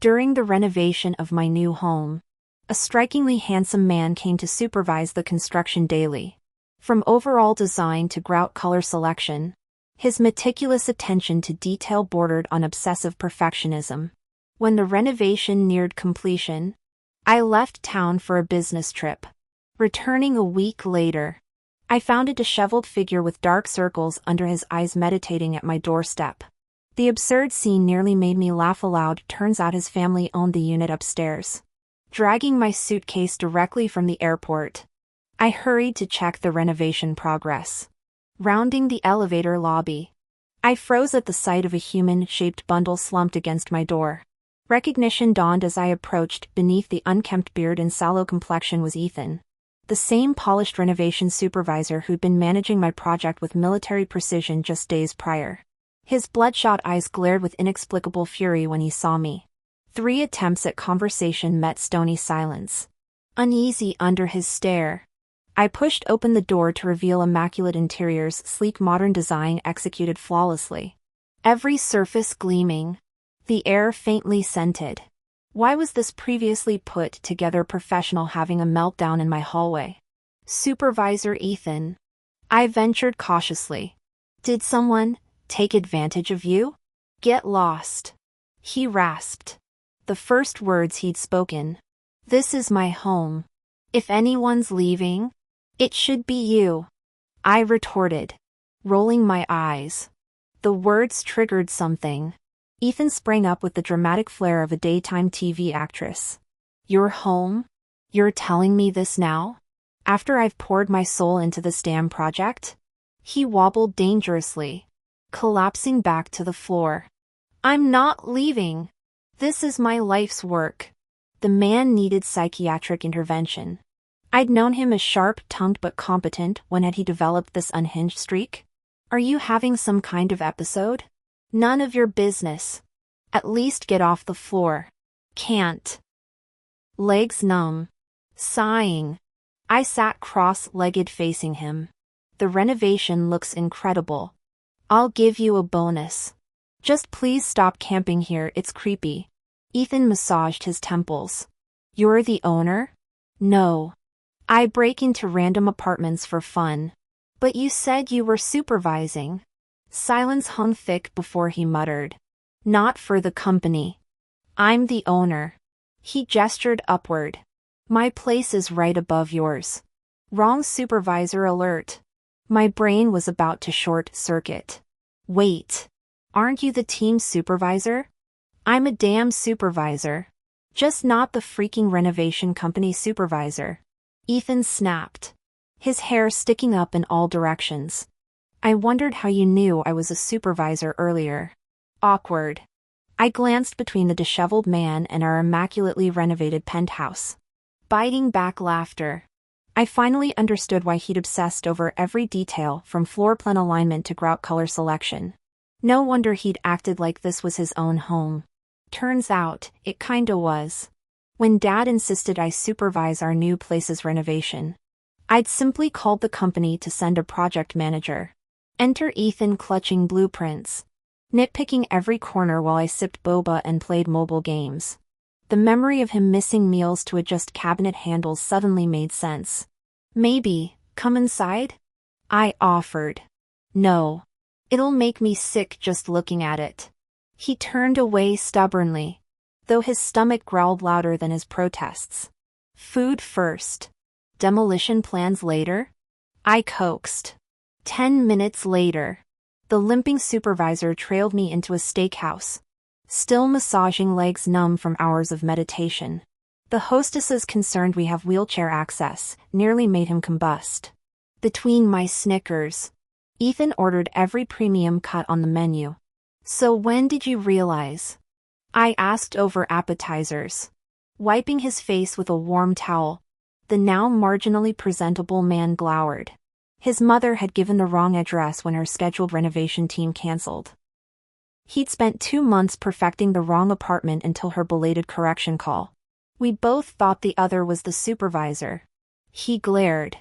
During the renovation of my new home, a strikingly handsome man came to supervise the construction daily. From overall design to grout color selection, his meticulous attention to detail bordered on obsessive perfectionism. When the renovation neared completion, I left town for a business trip. Returning a week later, I found a disheveled figure with dark circles under his eyes meditating at my doorstep. The absurd scene nearly made me laugh aloud. Turns out his family owned the unit upstairs. Dragging my suitcase directly from the airport, I hurried to check the renovation progress. Rounding the elevator lobby, I froze at the sight of a human-shaped bundle slumped against my door. Recognition dawned as I approached. Beneath the unkempt beard and sallow complexion was Ethan, the same polished renovation supervisor who'd been managing my project with military precision just days prior. His bloodshot eyes glared with inexplicable fury when he saw me. 3 attempts at conversation met stony silence. Uneasy under his stare, I pushed open the door to reveal immaculate interiors, sleek modern design executed flawlessly. Every surface gleaming, the air faintly scented. Why was this previously put together professional having a meltdown in my hallway? Supervisor Ethan, I ventured cautiously. Did someone take advantage of you? Get lost, he rasped. The first words he'd spoken. This is my home. If anyone's leaving, it should be you, I retorted, rolling my eyes. The words triggered something. Ethan sprang up with the dramatic flair of a daytime TV actress. Your home? You're telling me this now? After I've poured my soul into this damn project? He wobbled dangerously, collapsing back to the floor. I'm not leaving. This is my life's work. The man needed psychiatric intervention. I'd known him as sharp-tongued but competent. When had he developed this unhinged streak? Are you having some kind of episode? None of your business. At least get off the floor. Can't. Legs numb. Sighing, I sat cross-legged facing him. The renovation looks incredible. I'll give you a bonus. Just please stop camping here, it's creepy. Ethan massaged his temples. You're the owner? No. I break into random apartments for fun. But you said you were supervising. Silence hung thick before he muttered. Not for the company. I'm the owner. He gestured upward. My place is right above yours. Wrong supervisor alert. My brain was about to short-circuit. Wait. Aren't you the team supervisor? I'm a damn supervisor. Just not the freaking renovation company supervisor. Ethan snapped, his hair sticking up in all directions. I wondered how you knew I was a supervisor earlier. Awkward. I glanced between the disheveled man and our immaculately renovated penthouse. Biting back laughter. I finally understood why he'd obsessed over every detail, from floor plan alignment to grout color selection. No wonder he'd acted like this was his own home. Turns out, it kinda was. When Dad insisted I supervise our new place's renovation, I'd simply called the company to send a project manager. Enter Ethan clutching blueprints, nitpicking every corner while I sipped boba and played mobile games. The memory of him missing meals to adjust cabinet handles suddenly made sense. Maybe, come inside? I offered. No. It'll make me sick just looking at it. He turned away stubbornly, though his stomach growled louder than his protests. Food first. Demolition plans later? I coaxed. 10 minutes later, the limping supervisor trailed me into a steakhouse, still massaging legs numb from hours of meditation. The hostesses concerned we have wheelchair access nearly made him combust. Between my Snickers, Ethan ordered every premium cut on the menu. So when did you realize? I asked over appetizers. Wiping his face with a warm towel, the now marginally presentable man glowered. His mother had given the wrong address when her scheduled renovation team canceled. He'd spent 2 months perfecting the wrong apartment until her belated correction call. We both thought the other was the supervisor. He glared.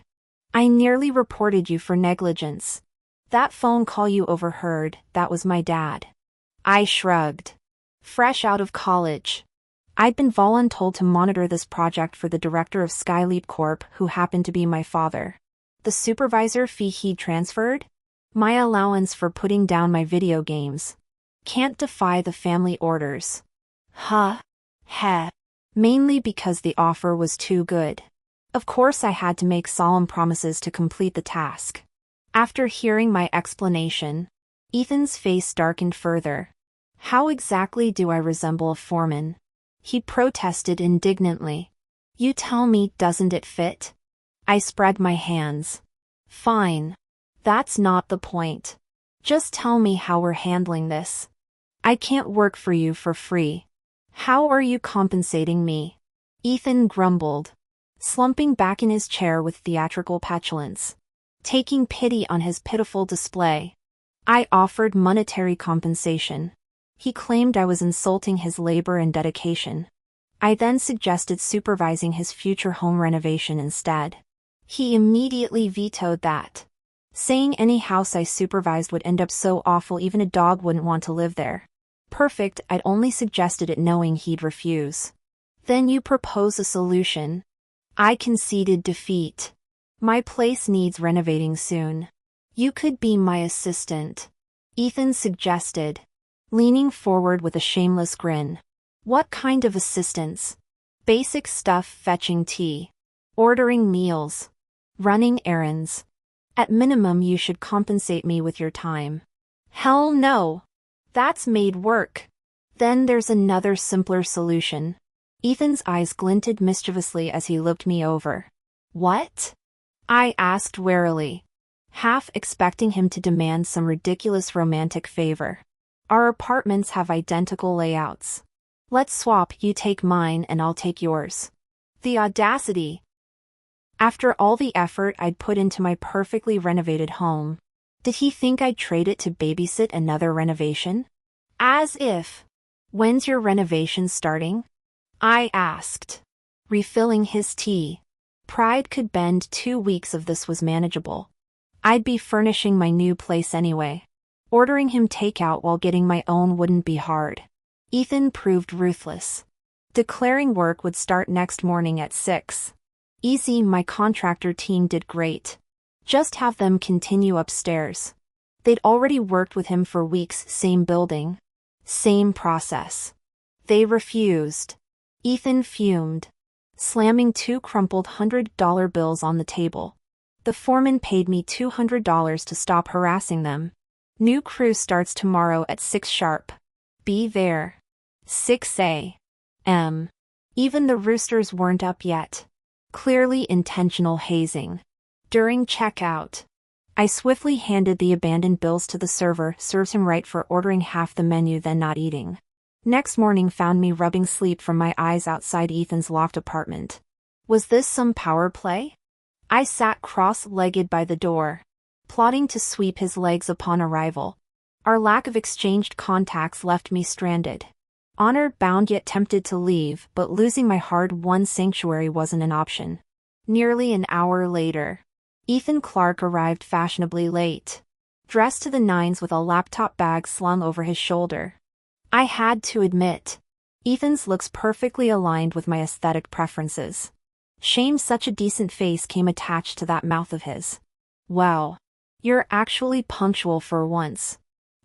I nearly reported you for negligence. That phone call you overheard, that was my dad. I shrugged. Fresh out of college. I'd been voluntold to monitor this project for the director of Skyleap Corp., who happened to be my father. The supervisor fee he'd transferred? My allowance for putting down my video games. Can't defy the family orders. Heh. Mainly because the offer was too good. Of course I had to make solemn promises to complete the task. After hearing my explanation, Ethan's face darkened further. How exactly do I resemble a foreman? He protested indignantly. You tell me, doesn't it fit? I spread my hands. Fine. That's not the point. Just tell me how we're handling this. I can't work for you for free. How are you compensating me? Ethan grumbled, slumping back in his chair with theatrical petulance. Taking pity on his pitiful display, I offered monetary compensation. He claimed I was insulting his labor and dedication. I then suggested supervising his future home renovation instead. He immediately vetoed that, saying any house I supervised would end up so awful even a dog wouldn't want to live there. Perfect, I'd only suggested it knowing he'd refuse. Then you propose a solution. I conceded defeat. My place needs renovating soon. You could be my assistant, Ethan suggested, leaning forward with a shameless grin. What kind of assistance? Basic stuff: fetching tea, ordering meals, running errands. At minimum you should compensate me with your time. Hell no. That's made work. Then there's another simpler solution. Ethan's eyes glinted mischievously as he looked me over. What? I asked warily, half expecting him to demand some ridiculous romantic favor. Our apartments have identical layouts. Let's swap, you take mine and I'll take yours. The audacity. After all the effort I'd put into my perfectly renovated home, did he think I'd trade it to babysit another renovation? As if. When's your renovation starting? I asked, refilling his tea. Pride could bend. 2 weeks of this was manageable. I'd be furnishing my new place anyway. Ordering him takeout while getting my own wouldn't be hard. Ethan proved ruthless, declaring work would start next morning at 6. Easy, my contractor team did great. Just have them continue upstairs. They'd already worked with him for weeks, same building, same process. They refused. Ethan fumed, slamming 2 crumpled $100 bills on the table. The foreman paid me $200 to stop harassing them. New crew starts tomorrow at 6 sharp. Be there. 6 a.m. Even the roosters weren't up yet. Clearly intentional hazing. During checkout, I swiftly handed the abandoned bills to the server. Serves him right for ordering half the menu then not eating. Next morning found me rubbing sleep from my eyes outside Ethan's locked apartment. Was this some power play? I sat cross-legged by the door, plotting to sweep his legs upon arrival. Our lack of exchanged contacts left me stranded. Honor-bound yet tempted to leave, but losing my hard-won sanctuary wasn't an option. Nearly an hour later, Ethan Clark arrived fashionably late, dressed to the nines with a laptop bag slung over his shoulder. I had to admit, Ethan's looks perfectly aligned with my aesthetic preferences. Shame such a decent face came attached to that mouth of his. Wow. You're actually punctual for once.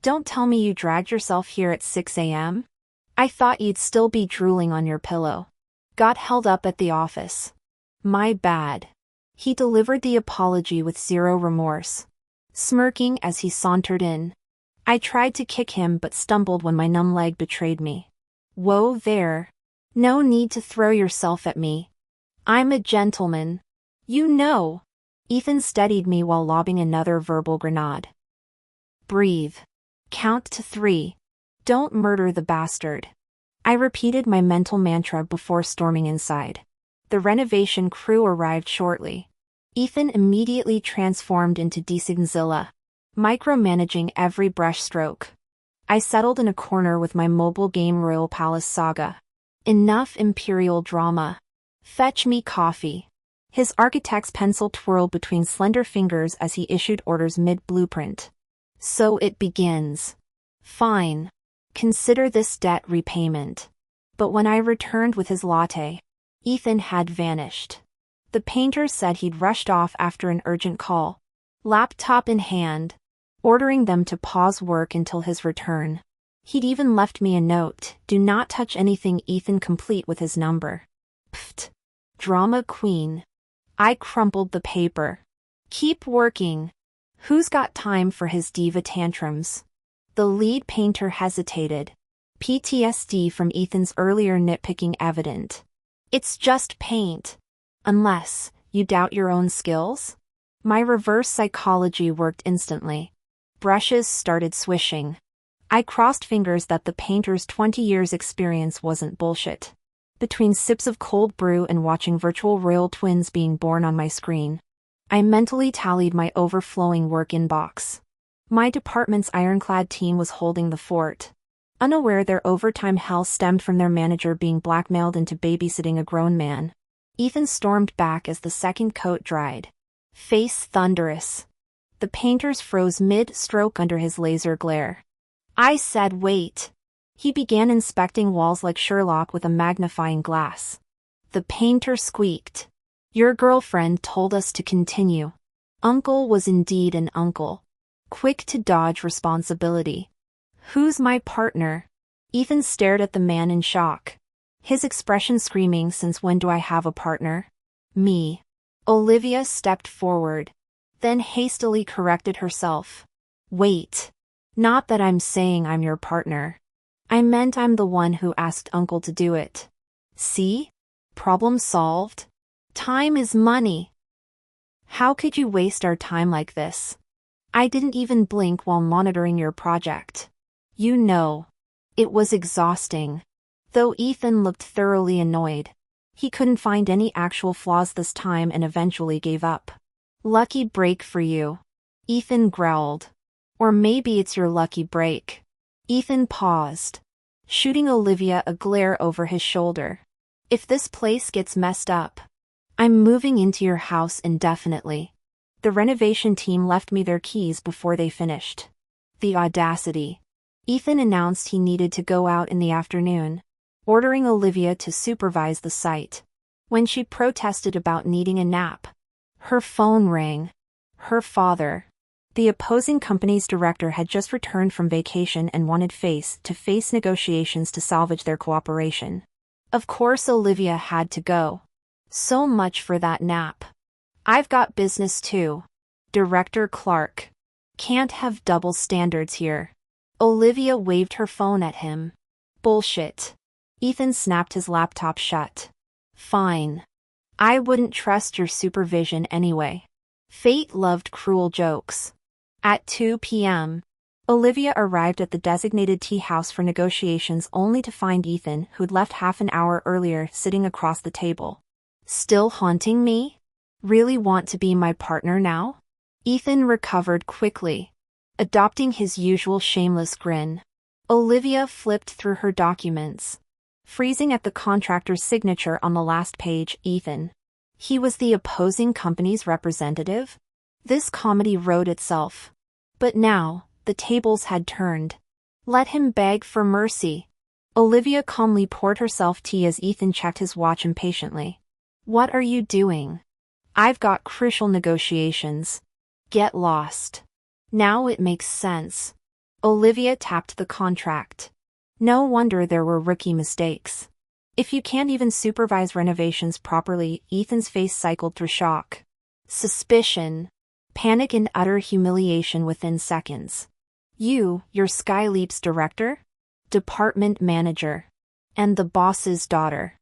Don't tell me you dragged yourself here at 6 a.m.? I thought you'd still be drooling on your pillow. Got held up at the office. My bad. He delivered the apology with zero remorse, smirking as he sauntered in. I tried to kick him but stumbled when my numb leg betrayed me. Whoa there. No need to throw yourself at me. I'm a gentleman. You know. Ethan steadied me while lobbing another verbal grenade. Breathe. Count to 3. Don't murder the bastard. I repeated my mental mantra before storming inside. The renovation crew arrived shortly. Ethan immediately transformed into Designsilla, micromanaging every brushstroke. I settled in a corner with my mobile game Royal Palace Saga. Enough imperial drama. Fetch me coffee. His architect's pencil twirled between slender fingers as he issued orders mid-blueprint. So it begins. Fine. Consider this debt repayment. But when I returned with his latte, Ethan had vanished. The painter said he'd rushed off after an urgent call, laptop in hand, ordering them to pause work until his return. He'd even left me a note, "Do not touch anything Ethan," complete with his number. Pfft. Drama queen. I crumpled the paper. Keep working. Who's got time for his diva tantrums? The lead painter hesitated. PTSD from Ethan's earlier nitpicking evident. It's just paint. Unless you doubt your own skills? My reverse psychology worked instantly. Brushes started swishing. I crossed fingers that the painter's 20 years experience wasn't bullshit. Between sips of cold brew and watching virtual royal twins being born on my screen, I mentally tallied my overflowing work inbox. My department's ironclad team was holding the fort, unaware their overtime hell stemmed from their manager being blackmailed into babysitting a grown man. Ethan stormed back as the second coat dried. Face thunderous. The painters froze mid-stroke under his laser glare. I said wait. He began inspecting walls like Sherlock with a magnifying glass. The painter squeaked. Your girlfriend told us to continue. Uncle was indeed an uncle, quick to dodge responsibility. Who's my partner? Ethan stared at the man in shock, his expression screaming, "Since when do I have a partner?" Me. Olivia stepped forward, then hastily corrected herself. Wait. Not that I'm saying I'm your partner. I meant I'm the one who asked Uncle to do it. See? Problem solved. Time is money. How could you waste our time like this? I didn't even blink while monitoring your project. You know. It was exhausting. Though Ethan looked thoroughly annoyed. He couldn't find any actual flaws this time and eventually gave up. Lucky break for you. Ethan growled. Or maybe it's your lucky break. Ethan paused, shooting Olivia a glare over his shoulder. If this place gets messed up, I'm moving into your house indefinitely. The renovation team left me their keys before they finished. The audacity. Ethan announced he needed to go out in the afternoon, ordering Olivia to supervise the site. When she protested about needing a nap, her phone rang. Her father, the opposing company's director, had just returned from vacation and wanted face-to-face negotiations to salvage their cooperation. Of course Olivia had to go. So much for that nap. I've got business too. Director Clark. Can't have double standards here. Olivia waved her phone at him. Bullshit. Ethan snapped his laptop shut. Fine. I wouldn't trust your supervision anyway. Fate loved cruel jokes. At 2 p.m., Olivia arrived at the designated tea house for negotiations only to find Ethan, who'd left half an hour earlier, sitting across the table. Still haunting me? Really want to be my partner now? Ethan recovered quickly, adopting his usual shameless grin. Olivia flipped through her documents, freezing at the contractor's signature on the last page. Ethan. He was the opposing company's representative? This comedy wrote itself. But now, the tables had turned. Let him beg for mercy. Olivia calmly poured herself tea as Ethan checked his watch impatiently. What are you doing? I've got crucial negotiations. Get lost. Now it makes sense. Olivia tapped the contract. No wonder there were rookie mistakes. If you can't even supervise renovations properly, Ethan's face cycled through shock, suspicion, panic, and utter humiliation within seconds. Your Skyleap's director? Department manager. And the boss's daughter.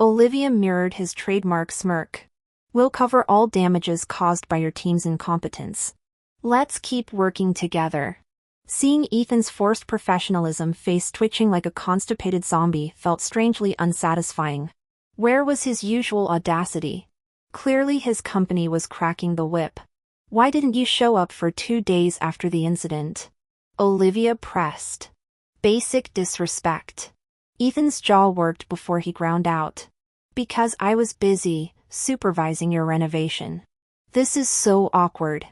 Olivia mirrored his trademark smirk. We'll cover all damages caused by your team's incompetence. Let's keep working together. Seeing Ethan's forced professionalism, face twitching like a constipated zombie, felt strangely unsatisfying. Where was his usual audacity? Clearly his company was cracking the whip. Why didn't you show up for 2 days after the incident? Olivia pressed. Basic disrespect. Ethan's jaw worked before he ground out. Because I was busy, supervising your renovation. This is so awkward.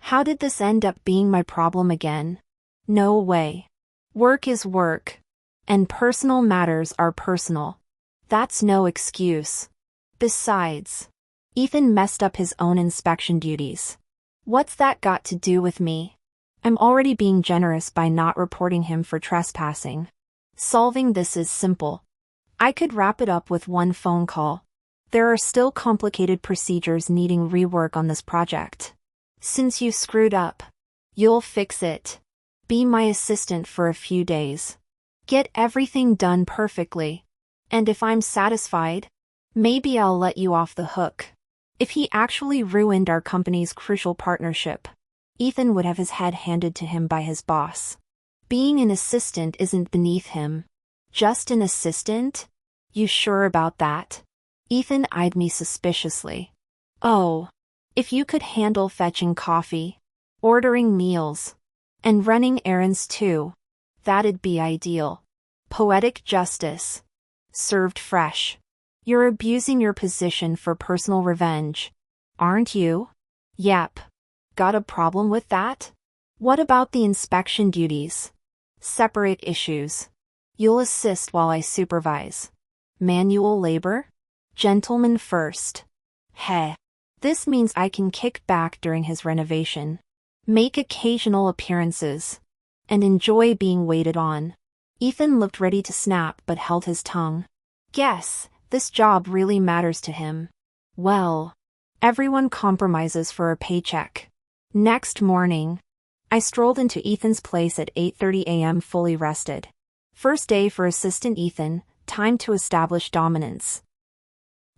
How did this end up being my problem again? No way. Work is work. And personal matters are personal. That's no excuse. Besides, Ethan messed up his own inspection duties. What's that got to do with me? I'm already being generous by not reporting him for trespassing. Solving this is simple. I could wrap it up with one phone call. There are still complicated procedures needing rework on this project. Since you screwed up, you'll fix it. Be my assistant for a few days. Get everything done perfectly. And if I'm satisfied, maybe I'll let you off the hook. If he actually ruined our company's crucial partnership, Ethan would have his head handed to him by his boss. Being an assistant isn't beneath him. Just an assistant? You sure about that? Ethan eyed me suspiciously. Oh, if you could handle fetching coffee, ordering meals, and running errands too, that'd be ideal. Poetic justice. Served fresh. You're abusing your position for personal revenge, aren't you? Yep. Got a problem with that? What about the inspection duties? Separate issues. You'll assist while I supervise. Manual labor? Gentlemen first. Heh. This means I can kick back during his renovation, make occasional appearances, and enjoy being waited on. Ethan looked ready to snap but held his tongue. Guess, this job really matters to him. Well, everyone compromises for a paycheck. Next morning, I strolled into Ethan's place at 8:30 a.m. fully rested. First day for Assistant Ethan, time to establish dominance.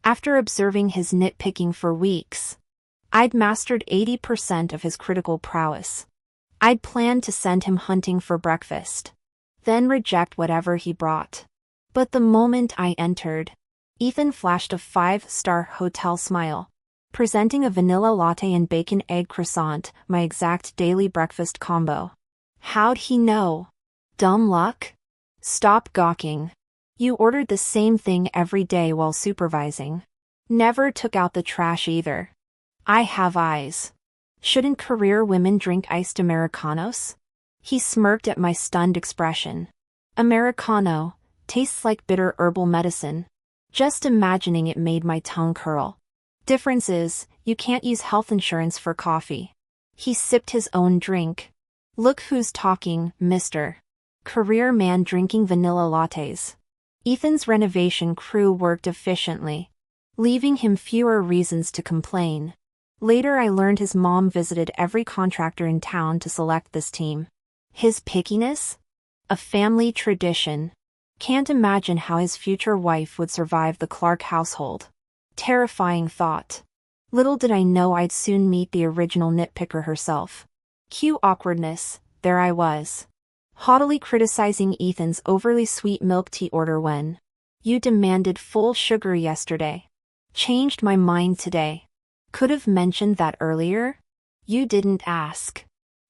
After observing his nitpicking for weeks, I'd mastered 80% of his critical prowess. I'd planned to send him hunting for breakfast, then reject whatever he brought. But the moment I entered, Ethan flashed a 5-star hotel smile, presenting a vanilla latte and bacon egg croissant, my exact daily breakfast combo. How'd he know? Dumb luck? Stop gawking. You ordered the same thing every day while supervising. Never took out the trash either. I have eyes. Shouldn't career women drink iced Americanos? He smirked at my stunned expression. Americano tastes like bitter herbal medicine. Just imagining it made my tongue curl. Difference is, you can't use health insurance for coffee. He sipped his own drink. Look who's talking, mister. Career man drinking vanilla lattes. Ethan's renovation crew worked efficiently, leaving him fewer reasons to complain. Later I learned his mom visited every contractor in town to select this team. His pickiness? A family tradition. Can't imagine how his future wife would survive the Clark household. Terrifying thought. Little did I know I'd soon meet the original nitpicker herself. Cue awkwardness, there I was, haughtily criticizing Ethan's overly sweet milk tea order when you demanded full sugar yesterday. Changed my mind today. Could have mentioned that earlier. You didn't ask.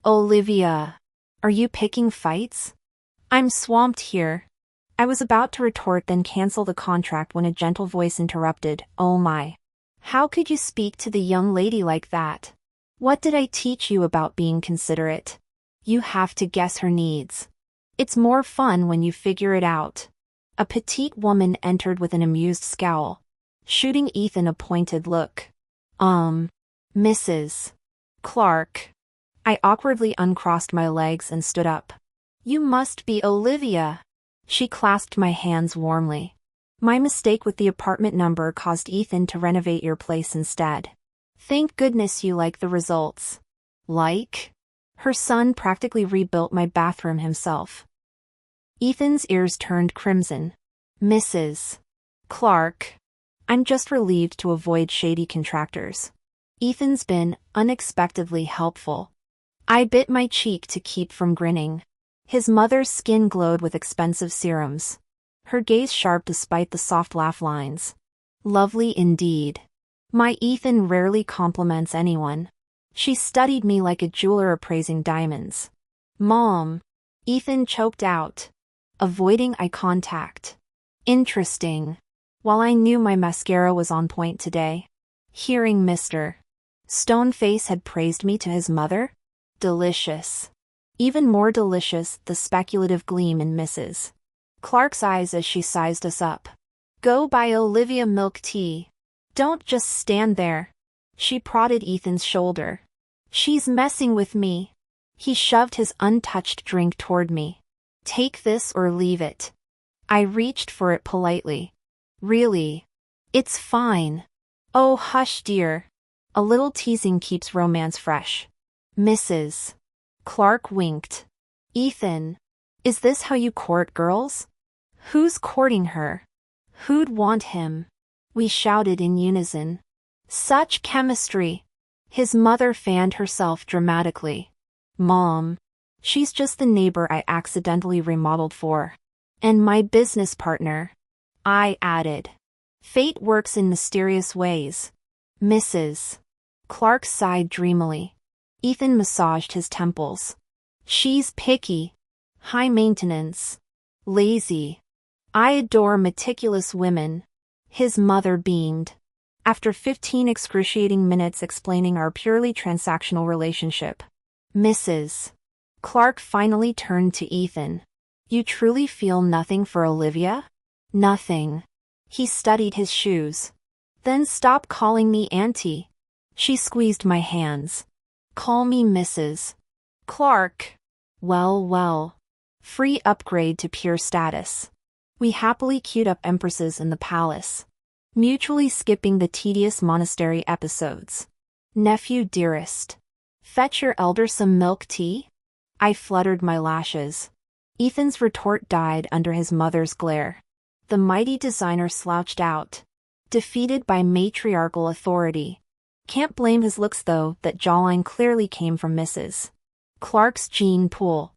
Olivia, are you picking fights? I'm swamped here. I was about to retort then cancel the contract when a gentle voice interrupted. Oh my. How could you speak to the young lady like that? What did I teach you about being considerate? You have to guess her needs. It's more fun when you figure it out. A petite woman entered with an amused scowl, shooting Ethan a pointed look. Mrs. Clark. I awkwardly uncrossed my legs and stood up. You must be Olivia. She clasped my hands warmly. My mistake with the apartment number caused Ethan to renovate your place instead. Thank goodness you like the results. Like? Her son practically rebuilt my bathroom himself. Ethan's ears turned crimson. Mrs. Clark. I'm just relieved to avoid shady contractors. Ethan's been unexpectedly helpful. I bit my cheek to keep from grinning. His mother's skin glowed with expensive serums, her gaze sharp despite the soft laugh lines. Lovely indeed. My Ethan rarely compliments anyone. She studied me like a jeweler appraising diamonds. Mom. Ethan choked out, avoiding eye contact. Interesting. While I knew my mascara was on point today, hearing Mr. Stoneface had praised me to his mother? Delicious. Even more delicious, the speculative gleam in Mrs. Clark's eyes as she sized us up. Go buy Olivia milk tea. Don't just stand there. She prodded Ethan's shoulder. She's messing with me. He shoved his untouched drink toward me. Take this or leave it. I reached for it politely. Really? It's fine. Oh, hush, dear. A little teasing keeps romance fresh. Mrs. Clark winked. Ethan. Is this how you court girls? Who's courting her? Who'd want him? We shouted in unison. Such chemistry. His mother fanned herself dramatically. Mom. She's just the neighbor I accidentally remodeled for. And my business partner. I added. Fate works in mysterious ways. Mrs. Clark sighed dreamily. Ethan massaged his temples. She's picky. High maintenance. Lazy. I adore meticulous women. His mother beamed. After 15 excruciating minutes explaining our purely transactional relationship, Mrs. Clark finally turned to Ethan. You truly feel nothing for Olivia? Nothing. He studied his shoes. Then stop calling me auntie. She squeezed my hands. Call me Mrs. Clark. Well. Free upgrade to pure status. We happily queued up empresses in the palace, mutually skipping the tedious monastery episodes. Nephew dearest. Fetch your elder some milk tea? I fluttered my lashes. Ethan's retort died under his mother's glare. The mighty designer slouched out, defeated by matriarchal authority. Can't blame his looks though, that jawline clearly came from Mrs. Clark's gene pool.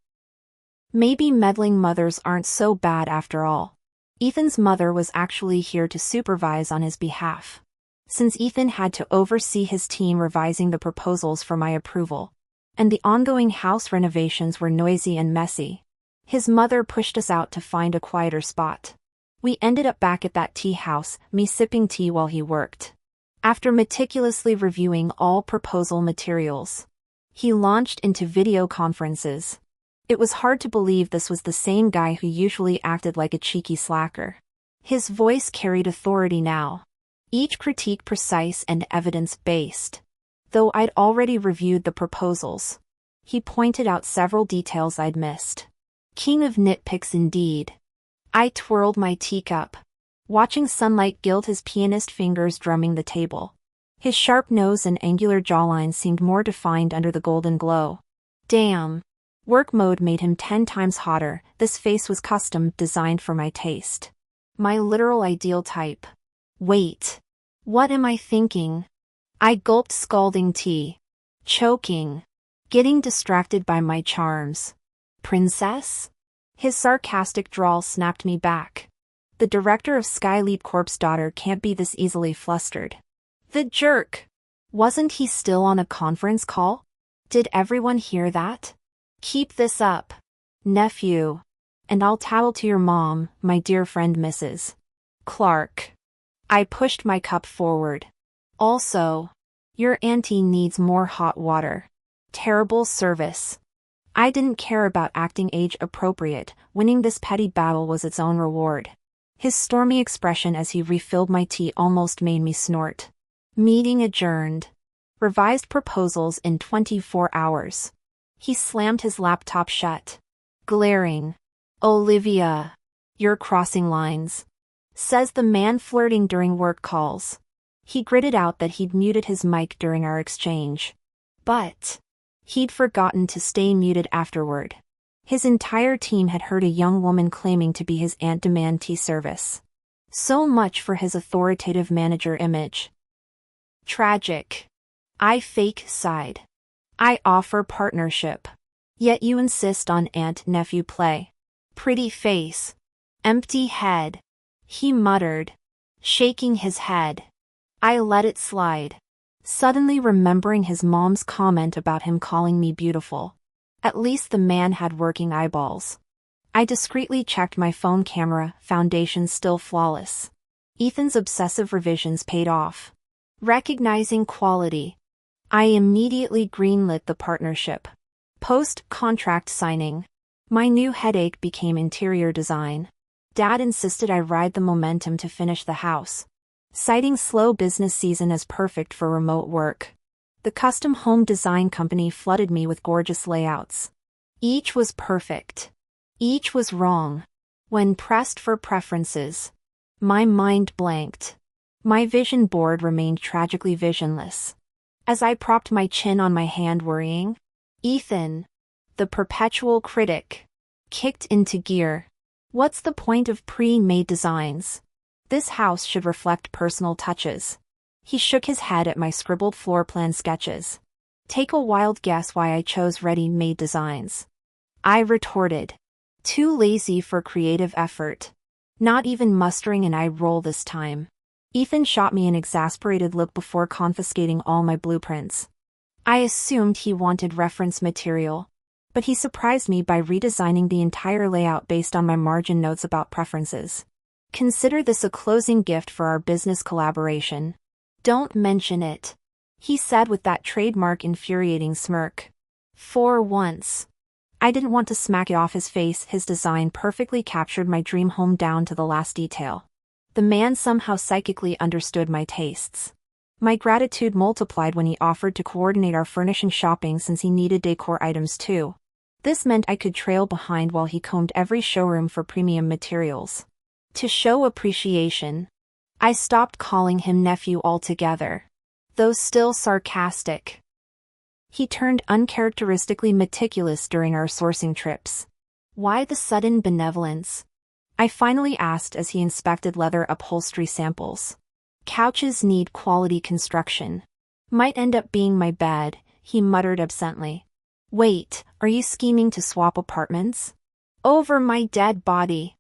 Maybe meddling mothers aren't so bad after all. Ethan's mother was actually here to supervise on his behalf, since Ethan had to oversee his team revising the proposals for my approval, and the ongoing house renovations were noisy and messy. His mother pushed us out to find a quieter spot. We ended up back at that tea house, me sipping tea while he worked. After meticulously reviewing all proposal materials, he launched into video conferences. It was hard to believe this was the same guy who usually acted like a cheeky slacker. His voice carried authority now, each critique precise and evidence-based. Though I'd already reviewed the proposals, he pointed out several details I'd missed. King of nitpicks indeed. I twirled my teacup, watching sunlight gild his pianist fingers drumming the table. His sharp nose and angular jawline seemed more defined under the golden glow. Damn. Work mode made him 10 times hotter. This face was custom designed for my taste. My literal ideal type. Wait. What am I thinking? I gulped scalding tea. Choking. Getting distracted by my charms. Princess? His sarcastic drawl snapped me back. The director of Skyleap Corp's daughter can't be this easily flustered. The jerk. Wasn't he still on a conference call? Did everyone hear that? Keep this up, nephew, and I'll tattle to your mom, my dear friend Mrs. Clark. I pushed my cup forward. Also, your auntie needs more hot water. Terrible service. I didn't care about acting age appropriate. Winning this petty battle was its own reward. His stormy expression as he refilled my tea almost made me snort. Meeting adjourned. Revised proposals in 24 hours. He slammed his laptop shut. Glaring. Olivia. You're crossing lines. Says the man flirting during work calls. He gritted out that he'd muted his mic during our exchange. But he'd forgotten to stay muted afterward. His entire team had heard a young woman claiming to be his aunt demand tea service. So much for his authoritative manager image. Tragic. I fake sighed. I offer partnership. Yet you insist on aunt-nephew play. Pretty face. Empty head. He muttered, shaking his head. I let it slide, suddenly remembering his mom's comment about him calling me beautiful. At least the man had working eyeballs. I discreetly checked my phone camera, foundation still flawless. Ethan's obsessive revisions paid off. Recognizing quality, I immediately greenlit the partnership. Post-contract signing, my new headache became interior design. Dad insisted I ride the momentum to finish the house, citing slow business season as perfect for remote work. The custom home design company flooded me with gorgeous layouts. Each was perfect. Each was wrong. When pressed for preferences, my mind blanked. My vision board remained tragically visionless. As I propped my chin on my hand worrying, Ethan, the perpetual critic, kicked into gear. What's the point of pre-made designs? This house should reflect personal touches. He shook his head at my scribbled floor plan sketches. Take a wild guess why I chose ready-made designs. I retorted. Too lazy for creative effort. Not even mustering an eye roll this time. Ethan shot me an exasperated look before confiscating all my blueprints. I assumed he wanted reference material, but he surprised me by redesigning the entire layout based on my margin notes about preferences. Consider this a closing gift for our business collaboration. Don't mention it, he said with that trademark infuriating smirk. For once, I didn't want to smack it off his face. His design perfectly captured my dream home down to the last detail. The man somehow psychically understood my tastes. My gratitude multiplied when he offered to coordinate our furnishing shopping since he needed decor items too. This meant I could trail behind while he combed every showroom for premium materials. To show appreciation, I stopped calling him nephew altogether, though still sarcastic. He turned uncharacteristically meticulous during our sourcing trips. Why the sudden benevolence? I finally asked as he inspected leather upholstery samples. Couches need quality construction. Might end up being my bed, he muttered absently. Wait, are you scheming to swap apartments? Over my dead body.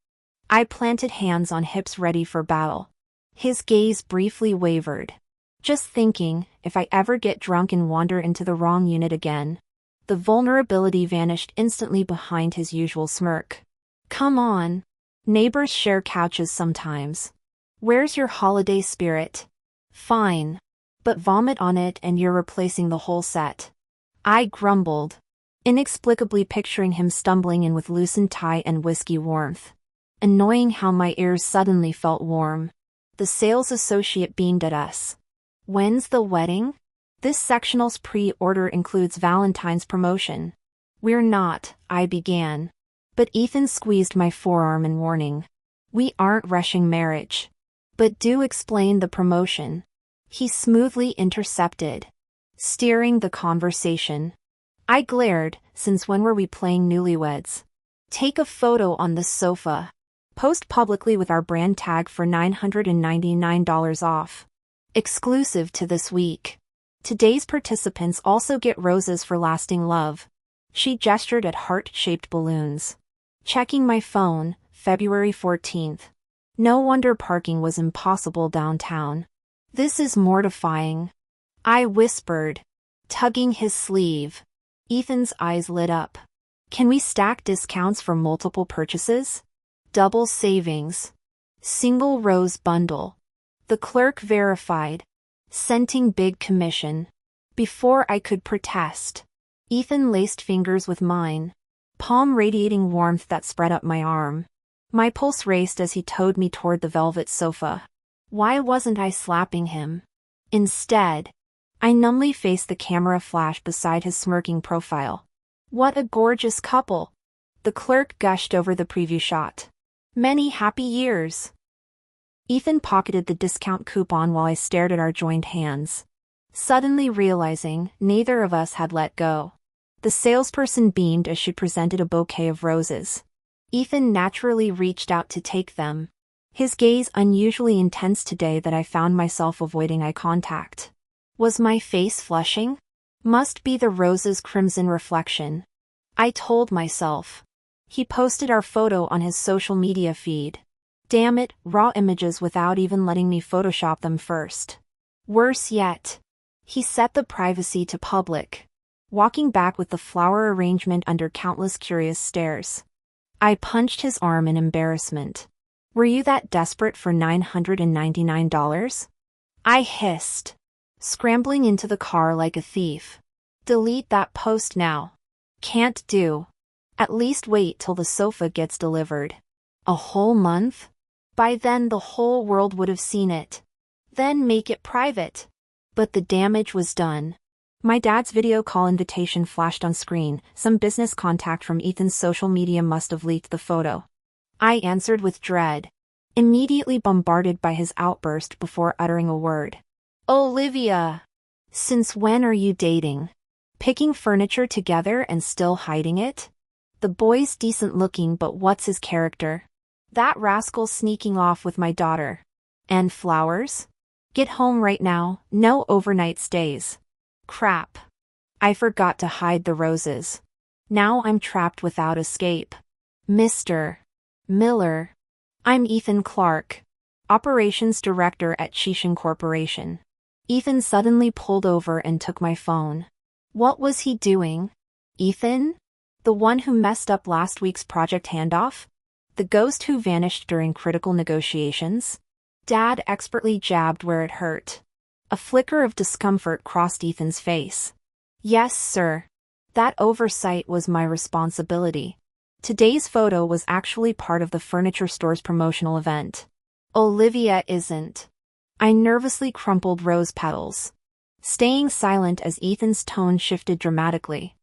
I planted hands on hips ready for battle. His gaze briefly wavered. Just thinking, if I ever get drunk and wander into the wrong unit again. The vulnerability vanished instantly behind his usual smirk. Come on. Neighbors share couches sometimes. Where's your holiday spirit? Fine. But vomit on it and you're replacing the whole set. I grumbled, inexplicably picturing him stumbling in with loosened tie and whiskey warmth. Annoying how my ears suddenly felt warm. The sales associate beamed at us. When's the wedding? This sectional's pre-order includes Valentine's promotion. We're not, I began. But Ethan squeezed my forearm in warning. We aren't rushing marriage. But do explain the promotion. He smoothly intercepted, steering the conversation. I glared, since when were we playing newlyweds? Take a photo on the sofa. Post publicly with our brand tag for $999 off. Exclusive to this week. Today's participants also get roses for lasting love. She gestured at heart-shaped balloons. Checking my phone, February 14th. No wonder parking was impossible downtown. This is mortifying. I whispered, tugging his sleeve. Ethan's eyes lit up. Can we stack discounts for multiple purchases? Double savings. Single rose bundle. The clerk verified. Scenting big commission. Before I could protest, Ethan laced fingers with mine, palm radiating warmth that spread up my arm. My pulse raced as he towed me toward the velvet sofa. Why wasn't I slapping him? Instead, I numbly faced the camera flash beside his smirking profile. What a gorgeous couple! The clerk gushed over the preview shot. Many happy years. Ethan pocketed the discount coupon while I stared at our joined hands, suddenly realizing neither of us had let go. The salesperson beamed as she presented a bouquet of roses. Ethan naturally reached out to take them, his gaze unusually intense today that I found myself avoiding eye contact. Was my face flushing? Must be the rose's crimson reflection, I told myself. He posted our photo on his social media feed. Damn it, raw images without even letting me Photoshop them first. Worse yet, he set the privacy to public, walking back with the flower arrangement under countless curious stares. I punched his arm in embarrassment. Were you that desperate for $999? I hissed, scrambling into the car like a thief. Delete that post now. Can't do. At least wait till the sofa gets delivered. A whole month? By then the whole world would have seen it. Then make it private. But the damage was done. My dad's video call invitation flashed on screen. Some business contact from Ethan's social media must have leaked the photo. I answered with dread, immediately bombarded by his outburst before uttering a word. Olivia! Since when are you dating? Picking furniture together and still hiding it? The boy's decent looking, but what's his character? That rascal sneaking off with my daughter. And flowers? Get home right now, no overnight stays. Crap. I forgot to hide the roses. Now I'm trapped without escape. Mr. Miller. I'm Ethan Clark, Operations Director at Shishin Corporation. Ethan suddenly pulled over and took my phone. What was he doing? Ethan? The one who messed up last week's project handoff? The ghost who vanished during critical negotiations? Dad expertly jabbed where it hurt. A flicker of discomfort crossed Ethan's face. Yes, sir. That oversight was my responsibility. Today's photo was actually part of the furniture store's promotional event. Olivia isn't. I nervously crumpled rose petals, staying silent as Ethan's tone shifted dramatically.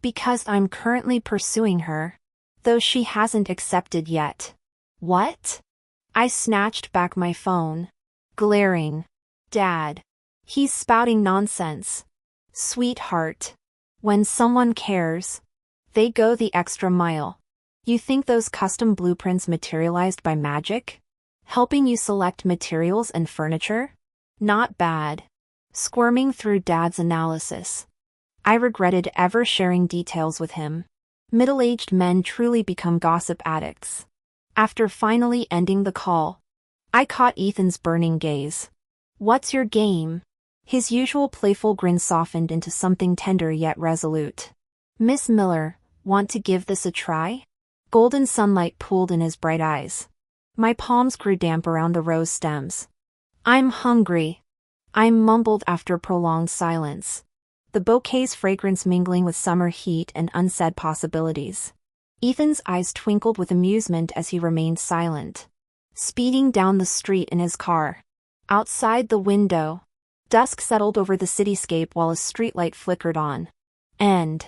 Because I'm currently pursuing her, though she hasn't accepted yet. What? I snatched back my phone, glaring. Dad. He's spouting nonsense. Sweetheart. When someone cares, they go the extra mile. You think those custom blueprints materialized by magic? Helping you select materials and furniture? Not bad. Squirming through Dad's analysis. I regretted ever sharing details with him. Middle-aged men truly become gossip addicts. After finally ending the call, I caught Ethan's burning gaze. What's your game? His usual playful grin softened into something tender yet resolute. Miss Miller, want to give this a try? Golden sunlight pooled in his bright eyes. My palms grew damp around the rose stems. I'm hungry. I mumbled after prolonged silence, the bouquet's fragrance mingling with summer heat and unsaid possibilities. Ethan's eyes twinkled with amusement as he remained silent. Speeding down the street in his car. Outside the window, dusk settled over the cityscape while a streetlight flickered on. End.